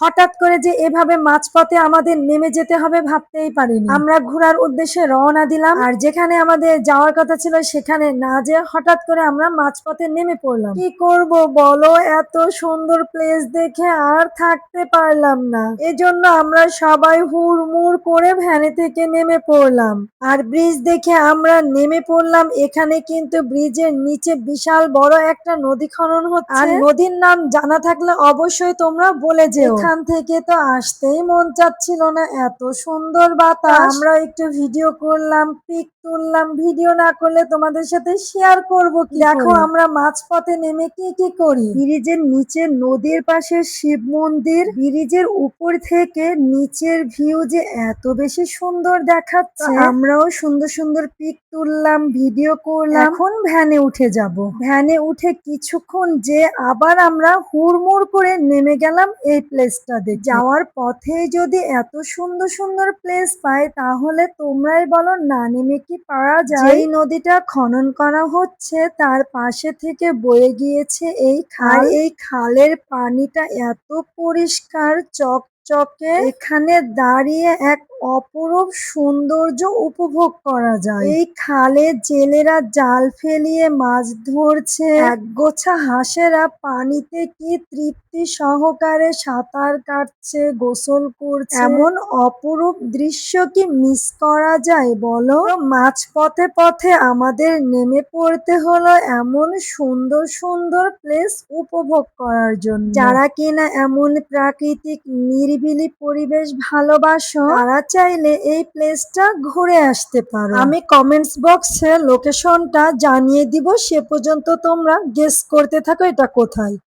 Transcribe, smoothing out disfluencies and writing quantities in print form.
হঠাৎ করে যে এভাবে মাঝপথে আমাদের নেমে যেতে হবে ভাবতেই পারিনি। আমরা ঘোরার উদ্দেশ্যে রওনা দিলাম, আর যেখানে আমাদের যাওয়ার কথা ছিল সেখানে না যেয়ে হঠাৎ করে আমরা মাঝপথে নেমে পড়লাম। কি করব বলো, এত সুন্দর প্লেস দেখে আর থাকতে পারলাম না। এজন্য আমরা সবাই হুড়মুড় করে ভ্যানে থেকে নেমে পড়লাম। আর ব্রিজ দেখে আমরা নেমে পড়লাম। এখানে কিন্তু ব্রিজের নিচে বিশাল বড় একটা নদী খনন হচ্ছে। আর নদীর নাম জানা থাকলে অবশ্যই তোমরা বলে যেও। এখান থেকে তো আসতেই মন চাচ্ছিল না, এত সুন্দর বাতাস। আমরা একটু ভিডিও করলাম, পিক তুললাম। ভিডিও না করলে তোমাদের সাথে শেয়ার করব কি? দেখো আমরা মাঝপথে নেমে কি কি করি। ব্রিজের নিচে নদীর পাশে শিব মন্দির, ব্রিজের উপর থেকে নিচের ভিউ যে এত বেশি সুন্দর দেখাচ্ছে। আমরাও সুন্দর সুন্দর পিক তুললাম, ভিডিও করলাম। এখন ভ্যানে উঠে যাব। ভ্যানে উঠে কিছুক্ষণ যে আবার আমরা হুড়মুড় করে নেমে গেলাম এই প্লেসটা দেখে। যাওয়ার পথে যদি এত সুন্দর সুন্দর প্লেস পাই তাহলে তোমরাই বলো না নেমে কি পারা যায়। যেই নদীটা খনন করা হচ্ছে তার পাশে থেকে বয়ে গিয়েছে এই খাল। এই খালের পানিটা এত পরিষ্কার চকচকে, এখানে দাঁড়িয়ে এক অপরূপ সৌন্দর্য উপভোগ করা যায়। এই খালে জেলেরা জাল ফেলিয়ে মাছ ধরছে, একগোছা হাঁসেরা পানিতে কি তৃপ্তি সহকারে সাঁতার কাটছে, গোসল করছে। এমন অপরূপ দৃশ্য কি মিস করা যায় বলো। মাঝপথে পথে আমাদের নেমে পড়তে হলো এমন সুন্দর সুন্দর প্লেস উপভোগ করার জন্য। যারা কিনা এমন প্রাকৃতিক নিরিবিলি পরিবেশ ভালোবাসো তারা চাইলে এই প্লেসটা ঘুরে আসতে পারো। আমি কমেন্টস বক্সে লোকেশনটা জানিয়ে দিব, সে পর্যন্ত তোমরা গেস করতে থাকো এটা কোথায়।